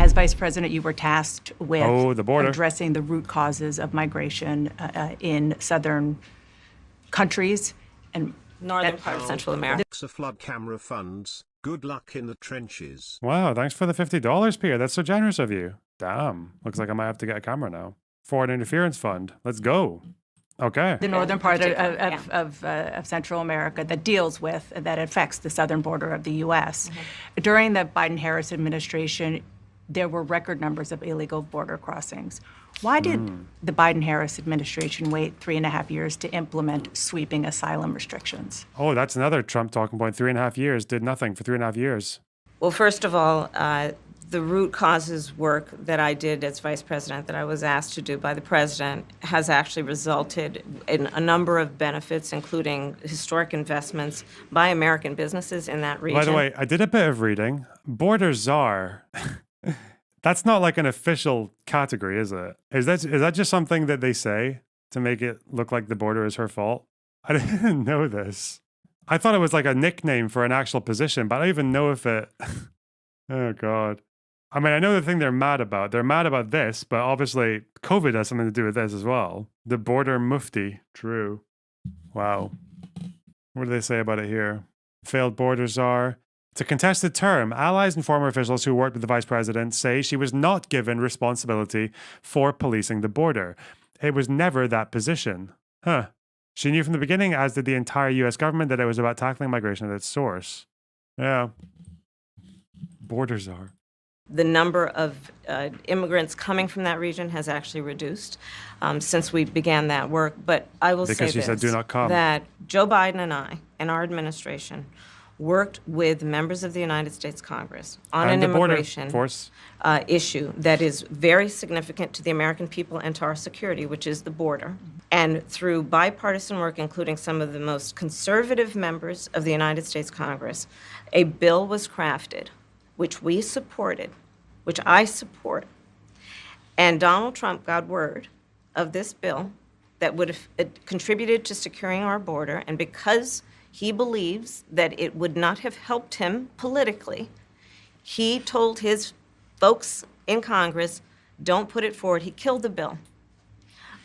As vice president, you were tasked with the border. addressing the root causes of migration in southern countries and northern part of Central America. Flood camera funds. Good luck in the trenches. Wow, thanks for the $50, Pierre. That's so generous of you. Damn. Looks like I might have to get a camera now. Foreign interference fund. Let's go. Okay. the northern part of Central America that affects the southern border of the U.S. During the Biden-Harris administration, there were record numbers of illegal border crossings. Why did the Biden-Harris administration wait 3.5 years to implement sweeping asylum restrictions? Oh, that's another Trump talking point. 3.5 years. Did nothing for 3.5 years. Well, first of all, the root causes work that I did as vice president, that I was asked to do by the president, has actually resulted in a number of benefits, including historic investments by American businesses in that region. By the way, I did a bit of reading. Border czar. That's not like an official category, is it? Is that just something that they say to make it look like the border is her fault? I didn't know this. I thought it was like a nickname for an actual position, but I don't even know if it... Oh, God. I mean, I know the thing they're mad about. They're mad about this, but obviously COVID has something to do with this as well. The border mufti. True. Wow. What do they say about it here? Failed border czar. It's a contested term. Allies and former officials who worked with the vice president say she was not given responsibility for policing the border. It was never that position. Huh. She knew from the beginning, as did the entire US government, that it was about tackling migration at its source. Yeah. Border czar. The number of immigrants coming from that region has actually reduced since we began that work. But I will say Because she said, do not come. that Joe Biden and I and our administration worked with members of the United States Congress on an immigration issue that is very significant to the American people and to our security, which is the border. And through bipartisan work, including some of the most conservative members of the United States Congress, a bill was crafted, which we supported, which I support. And Donald Trump got word of this bill that would have contributed to securing our border, and because he believes that it would not have helped him politically, he told his folks in Congress, don't put it forward. He killed the bill.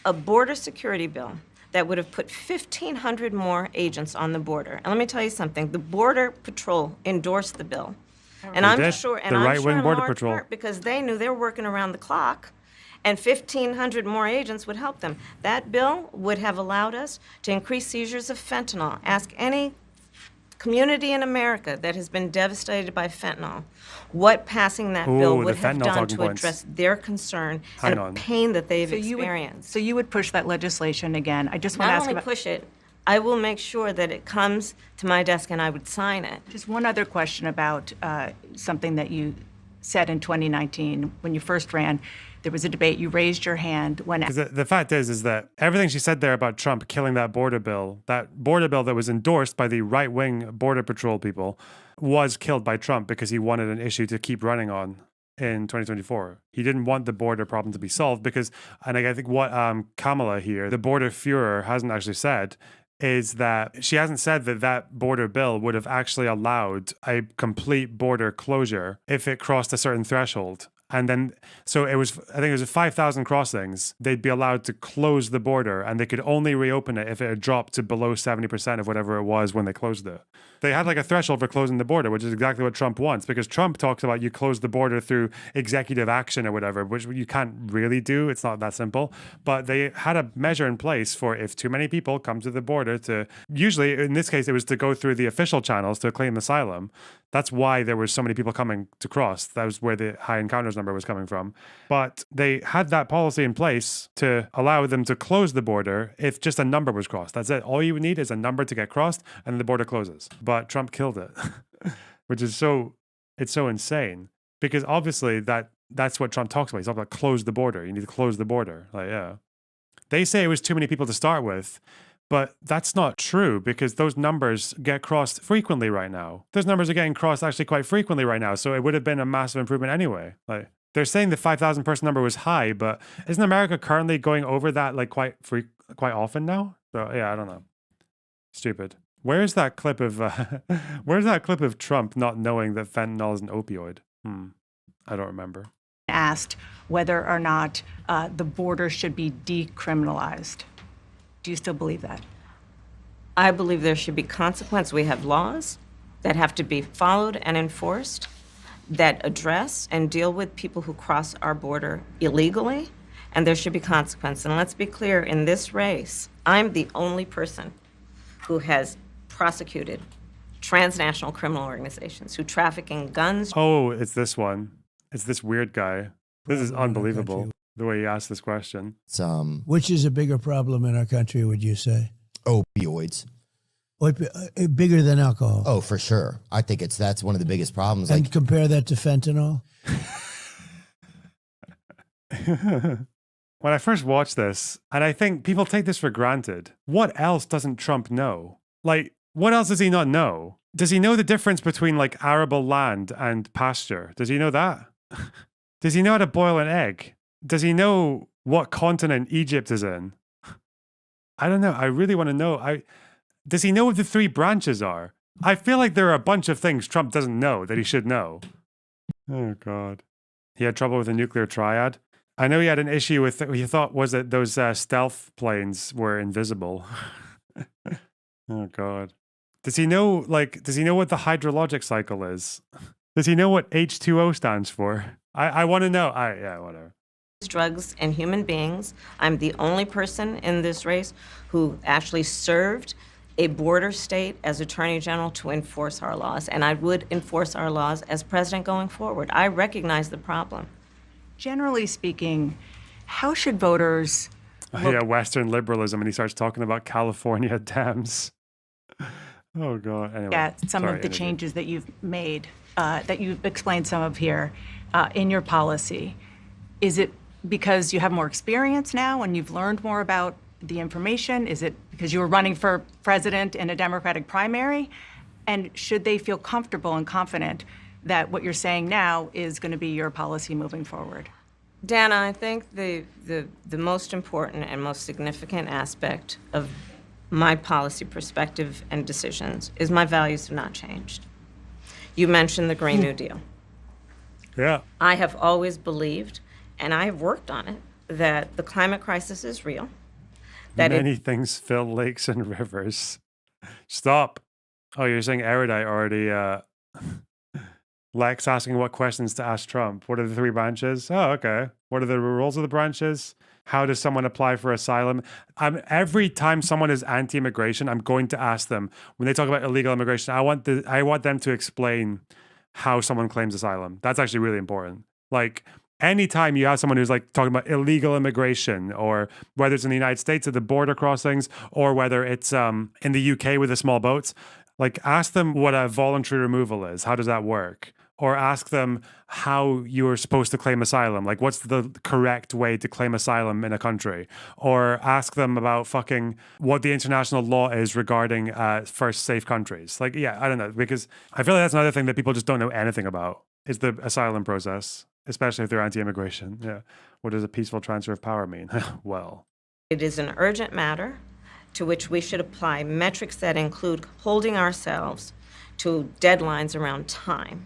A border security bill that would have put 1,500 more agents on the border. And let me tell you something, the Border Patrol endorsed the bill. And I'm sure, and I'm sure in large part because they knew they were working around the clock, and 1,500 more agents would help them. That bill would have allowed us to increase seizures of fentanyl. Ask any community in America that has been devastated by fentanyl what passing that bill would have done to address their concern and the pain that they've experienced. So you would push that legislation again. I just want to ask about... Not only push it, I will make sure that it comes to my desk and I would sign it. Just one other question about something that you said in 2019 when you first ran. There was a debate. You raised your hand when... The fact is that everything she said there about Trump killing that border bill that was endorsed by the right-wing Border Patrol people, was killed by Trump because he wanted an issue to keep running on in 2024. He didn't want the border problem to be solved because, and I think what Kamala here, the border Führer, hasn't actually said is that she hasn't said that that border bill would have actually allowed a complete border closure if it crossed a certain threshold. And then, so I think it was 5,000 crossings. They'd be allowed to close the border and they could only reopen it if it had dropped to below 70% of whatever it was when they closed it. They had like a threshold for closing the border, which is exactly what Trump wants, because Trump talks about you close the border through executive action or whatever, which you can't really do. It's not that simple. But they had a measure in place for if too many people come to the border to, usually in this case, it was to go through the official channels to claim asylum. That's why there were so many people coming to cross. That was where the high encounters number was coming from. But they had that policy in place to allow them to close the border if just a number was crossed. That's it. All you would need is a number to get crossed and the border closes. But Trump killed it, which is it's so insane. Because obviously that's what Trump talks about. He's talking about close the border. You need to close the border. Like, yeah. They say it was too many people to start with. But that's not true because those numbers get crossed frequently right now. Those numbers are getting crossed actually quite frequently right now. So it would have been a massive improvement anyway. Like they're saying the 5,000 person number was high, but isn't America currently going over that like quite often now? So yeah, I don't know. Stupid. Where's that clip of Trump not knowing that fentanyl is an opioid? I don't remember. asked whether or not the border should be decriminalized. Do you still believe that? I believe there should be consequence. We have laws that have to be followed and enforced that address and deal with people who cross our border illegally, and there should be consequence. And let's be clear, in this race, I'm the only person who has prosecuted transnational criminal organizations who traffic in guns. Oh, it's this one. It's this weird guy. This is unbelievable, the way he asked this question. Which is a bigger problem in our country, would you say? Opioids. Bigger than alcohol. Oh, for sure. I think that's one of the biggest problems. And compare that to fentanyl. When I first watched this, and I think people take this for granted, what else doesn't Trump know? Like, what else does he not know? Does he know the difference between like arable land and pasture? Does he know that? Does he know how to boil an egg? Does he know what continent Egypt is in? I don't know. I really want to know. Does he know what the three branches are? I feel like there are a bunch of things Trump doesn't know that he should know. Oh, God. He had trouble with the nuclear triad. I know he had an issue with, he thought was that those stealth planes were invisible. Oh, God. Does he know what the hydrologic cycle is? Does he know what H2O stands for? I want to know. Yeah, whatever. Drugs and human beings. I'm the only person in this race who actually served a border state as Attorney General to enforce our laws, and I would enforce our laws as president going forward. I recognize the problem. Generally speaking, how should voters look? Yeah, Western liberalism, and he starts talking about California dams. Oh, God. Anyway, Yeah, some of the changes that you've made, that you've explained some of here in your policy. Is it because you have more experience now and you've learned more about the information? Is it because you were running for president in a Democratic primary? And should they feel comfortable and confident that what you're saying now is going to be your policy moving forward? Dana, I think the most important and most significant aspect of my policy perspective and decisions is my values have not changed. You mentioned the Green New Deal. Yeah. I have always believed, and I have worked on it, that the climate crisis is real. That Many things fill lakes and rivers. Stop. Oh, you're saying erudite already. Lex asking what questions to ask Trump. What are the three branches? Oh, okay. What are the rules of the branches? How does someone apply for asylum? Every time someone is anti-immigration, I'm going to ask them, when they talk about illegal immigration, I want them to explain how someone claims asylum. That's actually really important. Like, anytime you have someone who's like talking about illegal immigration, or whether it's in the United States at the border crossings, or whether it's in the UK with the small boats, like ask them what a voluntary removal is. How does that work? Or ask them how you're supposed to claim asylum. Like, what's the correct way to claim asylum in a country? Or ask them about fucking what the international law is regarding first safe countries. Like, yeah, I don't know. Because I feel like that's another thing that people just don't know anything about, is the asylum process, especially if they're anti-immigration. Yeah. What does a peaceful transfer of power mean? Well, it is an urgent matter to which we should apply metrics that include holding ourselves to deadlines around time.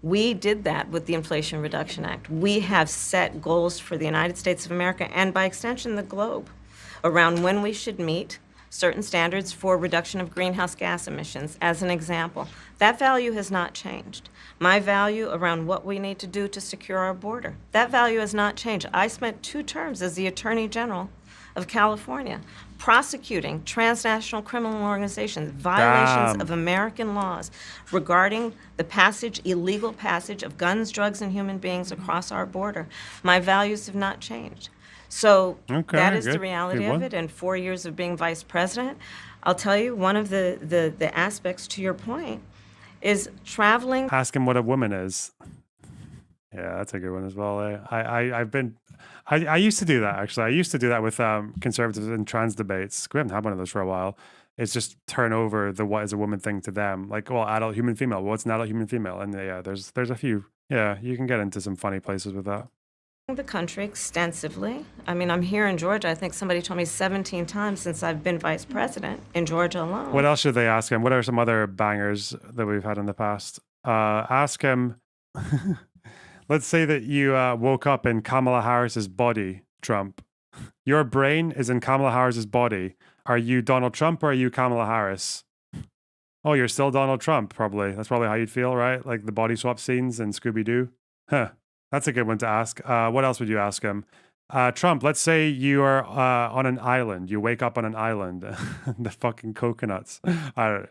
We did that with the Inflation Reduction Act. We have set goals for the United States of America, and by extension the globe, around when we should meet certain standards for reduction of greenhouse gas emissions, as an example. That value has not changed. My value around what we need to do to secure our border, that value has not changed. I spent 2 terms as the Attorney General of California prosecuting transnational criminal organizations, violations of American laws regarding the illegal passage of guns, drugs, and human beings across our border. My values have not changed. So that is the reality of it. In 4 years of being vice president, I'll tell you, one of the aspects to your point is traveling. Ask him what a woman is. Yeah, that's a good one as well. I used to do that, actually. I used to do that with conservatives in trans debates. We haven't had one of those for a while. It's just turn over the what is a woman thing to them. Like, well, adult human female. What's an adult human female? And yeah, there's a few. Yeah, you can get into some funny places with that. The country extensively. I mean, I'm here in Georgia. I think somebody told me 17 times since I've been vice president in Georgia alone. What else should they ask him? What are some other bangers that we've had in the past? Ask him... Let's say that you woke up in Kamala Harris's body, Trump. Your brain is in Kamala Harris's body. Are you Donald Trump or are you Kamala Harris? Oh, you're still Donald Trump, probably. That's probably how you'd feel, right? Like the body swap scenes in Scooby-Doo. Huh. That's a good one to ask. What else would you ask him? Trump, let's say you are on an island. You wake up on an island. The fucking coconuts. I don't know.